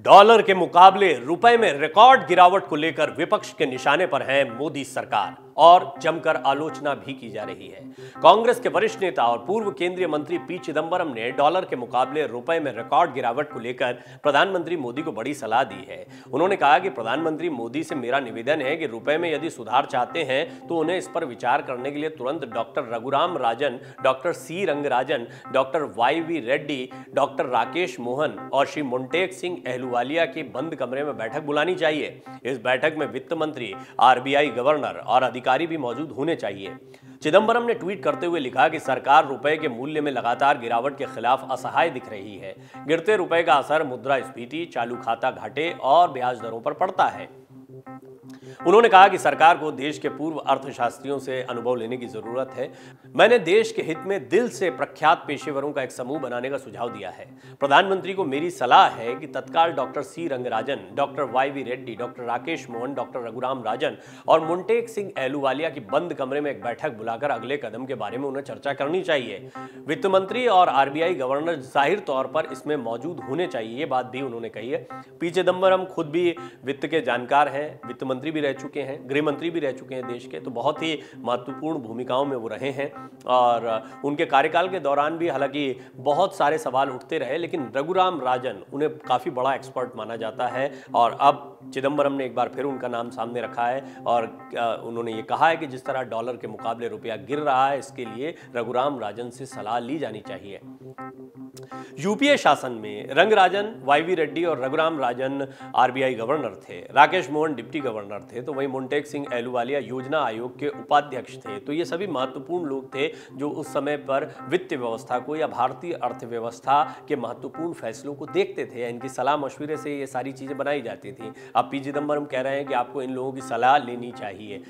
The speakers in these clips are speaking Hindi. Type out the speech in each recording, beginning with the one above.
डॉलर के मुकाबले रुपए में रिकॉर्ड गिरावट को लेकर विपक्ष के निशाने पर है मोदी सरकार और जमकर आलोचना भी की जा रही है। कांग्रेस के वरिष्ठ नेता और पूर्व केंद्रीय मंत्री पी चिदंबरम ने डॉलर के मुकाबले रुपए में रिकॉर्ड गिरावट को लेकर प्रधानमंत्री मोदी को बड़ी सलाह दी है। उन्होंने कहा कि प्रधानमंत्री मोदी से मेरा निवेदन है कि रुपए में यदि सुधार चाहते हैं तो उन्हें इस पर विचार करने के लिए तुरंत doctor Raghuram Rajan, doctor C Rangarajan, doctor Y Reddy, doctor Rakesh Mohan और श्री मोंटेक सिंह अहलूवालिया की बंद कमरे में बैठक बुलानी चाहिए। इस बैठक में वित्त मंत्री, आरबीआई गवर्नर और अधिकारी भी मौजूद होने चाहिए। चिदंबरम ने ट्वीट करते हुए लिखा कि सरकार रुपए के मूल्य में लगातार गिरावट के खिलाफ असहाय दिख रही है। गिरते रुपए का असर मुद्रास्फीति, चालू खाता घाटे और ब्याज दरों पर पड़ता है। उन्होंने कहा कि सरकार को देश के पूर्व अर्थशास्त्रियों से अनुभव लेने की जरूरत है। मैंने देश के हित में दिल से प्रख्यात पेशेवरों का एक समूह बनाने का सुझाव दिया है। प्रधानमंत्री को मेरी सलाह है कि तत्काल doctor C Rangarajan, doctor Y Reddy, doctor Rakesh Mohan, doctor Raghuram Rajan और मोंटेक सिंह अहलूवालिया की बंद कमरे में एक बैठक बुलाकर अगले कदम के बारे में उन्हें चर्चा करनी चाहिए। वित्त मंत्री और आरबीआई गवर्नर जाहिर तौर पर इसमें मौजूद होने चाहिए, ये बात भी उन्होंने कही है। पी चिदंबरम खुद भी वित्त के जानकार हैं, वित्त मंत्री भी रह चुके हैं, गृह मंत्री भी रह चुके हैं देश के, तो बहुत ही महत्वपूर्ण भूमिकाओं में वो रहे हैं और उनके कार्यकाल के दौरान भी हालांकि बहुत सारे सवाल उठते रहे, लेकिन रघुराम राजन उन्हें काफ़ी बड़ा एक्सपर्ट माना जाता है और अब चिदंबरम ने एक बार फिर उनका नाम सामने रखा है और उन्होंने ये कहा है कि जिस तरह डॉलर के मुकाबले रुपया गिर रहा है, इसके लिए रघुराम राजन से सलाह ली जानी चाहिए। यूपीए शासन में रंगराजन, वाई रेड्डी और रघुराम राजन आरबीआई गवर्नर थे, राकेश मोहन डिप्टी गवर्नर थे, तो वहीं मोंटेक सिंह अहलूवालिया योजना आयोग के उपाध्यक्ष थे। तो ये सभी महत्वपूर्ण लोग थे जो उस समय पर वित्त व्यवस्था को या भारतीय अर्थव्यवस्था के महत्वपूर्ण फैसलों को देखते थे। इनकी सलाह मशवरे से ये सारी चीजें बनाई जाती थी। अब पी चिदंबरम कह रहे हैं कि आपको इन लोगों की सलाह लेनी चाहिए।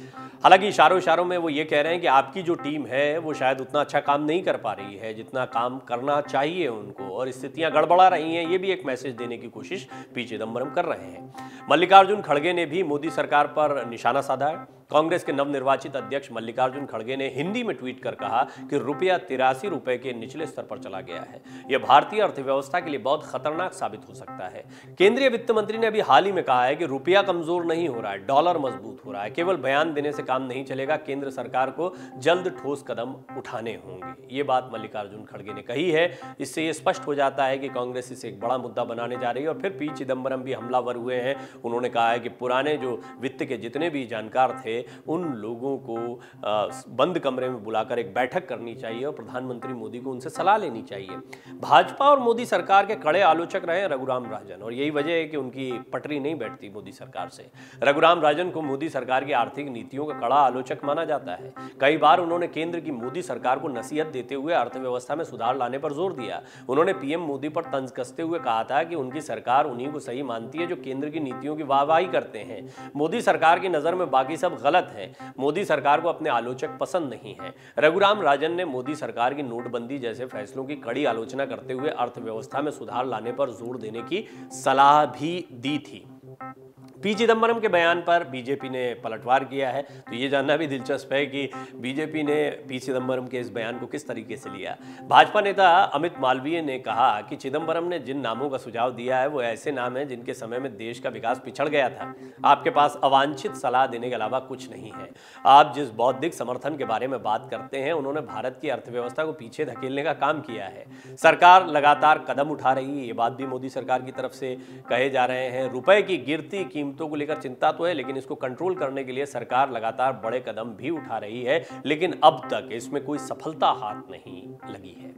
हालांकि इशारों में वो ये कह रहे हैं कि आपकी जो टीम है वो शायद उतना अच्छा काम नहीं कर पा रही है जितना काम करना चाहिए उनको, और स्थितियां गड़बड़ा रही हैं। ये भी एक मैसेज देने की कोशिश पी चिदंबरम कर रहे हैं। मल्लिकार्जुन खड़गे ने भी मोदी सरकार पर निशाना साधा है। कांग्रेस के नवनिर्वाचित अध्यक्ष मल्लिकार्जुन खड़गे ने हिंदी में ट्वीट कर कहा कि रुपया 83 रुपए के निचले स्तर पर चला गया है। यह भारतीय अर्थव्यवस्था के लिए बहुत खतरनाक साबित हो सकता है। केंद्रीय वित्त मंत्री ने अभी हाल ही में कहा है कि रुपया कमजोर नहीं हो रहा है, डॉलर मजबूत हो रहा है। केवल बयान देने से काम नहीं चलेगा, केंद्र सरकार को जल्द ठोस कदम उठाने होंगे। ये बात मल्लिकार्जुन खड़गे ने कही है। इससे यह स्पष्ट हो जाता है कि कांग्रेस इसे एक बड़ा मुद्दा बनाने जा रही है। और फिर पी चिदंबरम भी हमलावर हुए हैं। उन्होंने कहा है कि पुराने जो वित्त के जितने भी जानकार थे उन लोगों को बंद कमरे में बुलाकर एक बैठक करनी चाहिए और प्रधानमंत्री मोदी को उनसे सलाह लेनी चाहिए। भाजपा और मोदी सरकार के कड़े आलोचक रहे रघुराम राजन, और यही वजह है कि उनकी पटरी नहीं बैठती मोदी सरकार से। रघुराम राजन को मोदी सरकार की आर्थिक नीतियों का कड़ा आलोचक माना जाता है। कई बार उन्होंने केंद्र की मोदी सरकार को नसीहत देते हुए अर्थव्यवस्था में सुधार लाने पर जोर दिया। उन्होंने पीएम मोदी पर तंज कसते हुए कहा था कि उनकी सरकार उन्हीं को सही मानती है जो केंद्र की नीतियों की वाहवाही करते हैं। मोदी सरकार की नजर में बाकी सब गलत है। मोदी सरकार को अपने आलोचक पसंद नहीं है। रघुराम राजन ने मोदी सरकार की नोटबंदी जैसे फैसलों की कड़ी आलोचना करते हुए अर्थव्यवस्था में सुधार लाने पर जोर देने की सलाह भी दी थी। पी चिदंबरम के बयान पर बीजेपी ने पलटवार किया है। तो ये जानना भी दिलचस्प है कि बीजेपी ने पी चिदंबरम के इस बयान को किस तरीके से लिया। भाजपा नेता अमित मालवीय ने कहा कि चिदंबरम ने जिन नामों का सुझाव दिया है वो ऐसे नाम हैं जिनके समय में देश का विकास पिछड़ गया था। आपके पास अवांछित सलाह देने के अलावा कुछ नहीं है। आप जिस बौद्धिक समर्थन के बारे में बात करते हैं उन्होंने भारत की अर्थव्यवस्था को पीछे धकेलने का काम किया है। सरकार लगातार कदम उठा रही है, ये बात भी मोदी सरकार की तरफ से कहे जा रहे हैं। रुपए की गिरती कीमतों को लेकर चिंता तो है, लेकिन इसको कंट्रोल करने के लिए सरकार लगातार बड़े कदम भी उठा रही है, लेकिन अब तक इसमें कोई सफलता हाथ नहीं लगी है।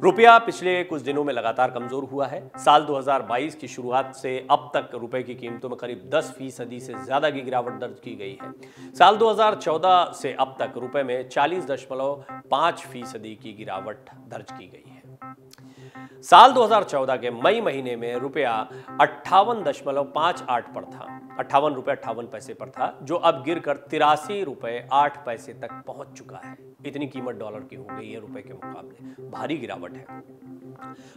रुपया पिछले कुछ दिनों में लगातार कमजोर हुआ है। साल 2022 की शुरुआत से अब तक रुपए की कीमतों में करीब 10% से ज्यादा की गिरावट दर्ज की गई है। साल 2014 से अब तक रुपए में 40.5% की गिरावट दर्ज की गई है। साल 2014 के मई महीने में रुपया 58.58 पर था, 58 रुपए 58 पैसे पर था, जो अब गिरकर 83 रुपए 8 पैसे तक पहुंच चुका है। इतनी कीमत डॉलर की हो गई है रुपए के मुकाबले, भारी गिरावट है।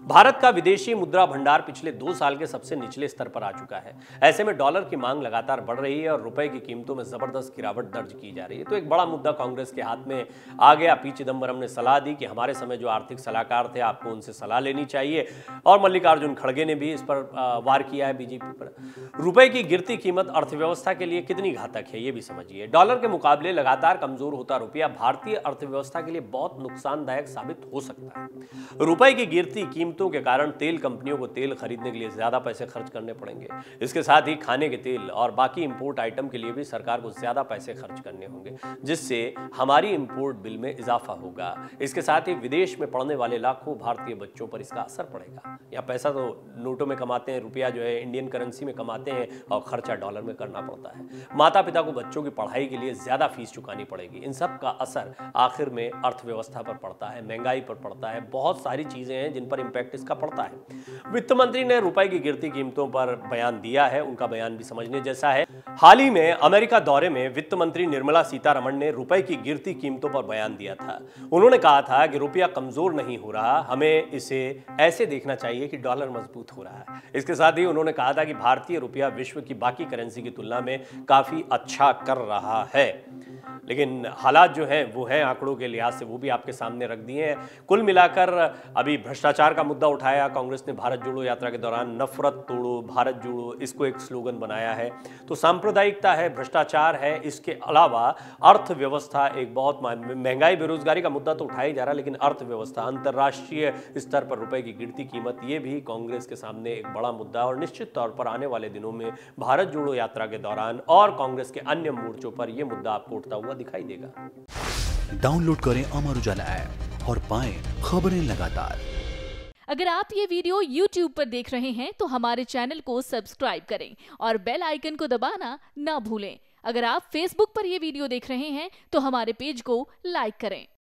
भारत का विदेशी मुद्रा भंडार पिछले 2 साल के सबसे निचले स्तर पर आ चुका है। ऐसे में डॉलर की मांग लगातार बढ़ रही है और रुपए की कीमतों में जबरदस्त गिरावट दर्ज की जा रही है। तो एक बड़ा मुद्दा कांग्रेस के हाथ में आ गया। पी चिदंबरम ने सलाह दी कि हमारे समय जो आर्थिक सलाहकार थे आपको उनसे सलाह लेनी चाहिए। और मल्लिकार्जुन खड़गे ने भी इस पर वार किया है बीजेपी पर। रुपए की गिरती कीमत अर्थव्यवस्था के लिए कितनी घातक है ये भी समझिए। डॉलर के मुकाबले लगातार कमजोर होता रुपया भारतीय अर्थव्यवस्था के लिए बहुत नुकसानदायक साबित हो सकता है। रुपए की गिरती कीमतों के कारण तेल कंपनियों को तेल खरीदने के लिए ज्यादा पैसे खर्च करने पड़ेंगे। इसके साथ ही खाने के तेल और बाकी इंपोर्ट आइटम के लिए भी सरकार को ज्यादा पैसे खर्च करने होंगे, जिससे हमारी इंपोर्ट बिल में इजाफा होगा। इसके साथ ही विदेश में पढ़ने वाले लाखों भारतीय बच्चों पर इसका असर पड़ेगा। यहाँ पैसा तो नोटों में कमाते हैं, रुपया जो है इंडियन करेंसी में कमाते हैं और खर्चा डॉलर में करना पड़ता है। माता पिता को बच्चों की पढ़ाई के लिए ज्यादा फीस चुकानी पड़ेगी। इन सब का असर आखिर में अर्थव्यवस्था पर पड़ता है, महंगाई पर पड़ता है, बहुत सारी चीजें हैं जिन पर इंपैक्ट इसका पड़ता है। वित्त मंत्री ने रुपए की गिरती कीमतों पर बयान दिया है, उनका बयान भी समझने जैसा है। हाल ही में अमेरिका दौरे में वित्त मंत्री निर्मला सीतारमण ने रुपए की गिरती कीमतों पर बयान दिया था। उन्होंने कहा था कि रुपया कमजोर नहीं हो रहा, हमें इसे ऐसे देखना चाहिए कि डॉलर मजबूत हो रहा है। इसके साथ ही उन्होंने कहा था कि भारतीय रुपया विश्व की बाकी करेंसी की तुलना में काफी अच्छा कर रहा है। लेकिन हालात जो हैं वो हैं आंकड़ों के लिहाज से, वो भी आपके सामने रख दिए हैं। कुल मिलाकर अभी भ्रष्टाचार का मुद्दा उठाया कांग्रेस ने भारत जोड़ो यात्रा के दौरान। नफरत तोड़ो भारत जोड़ो, इसको एक स्लोगन बनाया है। तो सांप्रदायिकता है, भ्रष्टाचार है, इसके अलावा अर्थव्यवस्था एक बहुत महंगाई बेरोजगारी का मुद्दा तो उठाया जा रहा है, लेकिन अर्थव्यवस्था, अंतर्राष्ट्रीय स्तर पर रुपए की गिरती कीमत, ये भी कांग्रेस के सामने एक बड़ा मुद्दा। और निश्चित तौर पर आने वाले दिनों में भारत जोड़ो यात्रा के दौरान और कांग्रेस के अन्य मोर्चों पर यह मुद्दा आपको उठता हुआ दिखाई देगा। डाउनलोड करें अमर उजाला ऐप और पाएं खबरें लगातार। अगर आप ये वीडियो YouTube पर देख रहे हैं तो हमारे चैनल को सब्सक्राइब करें और बेल आइकन को दबाना ना भूलें। अगर आप Facebook पर ये वीडियो देख रहे हैं तो हमारे पेज को लाइक करें।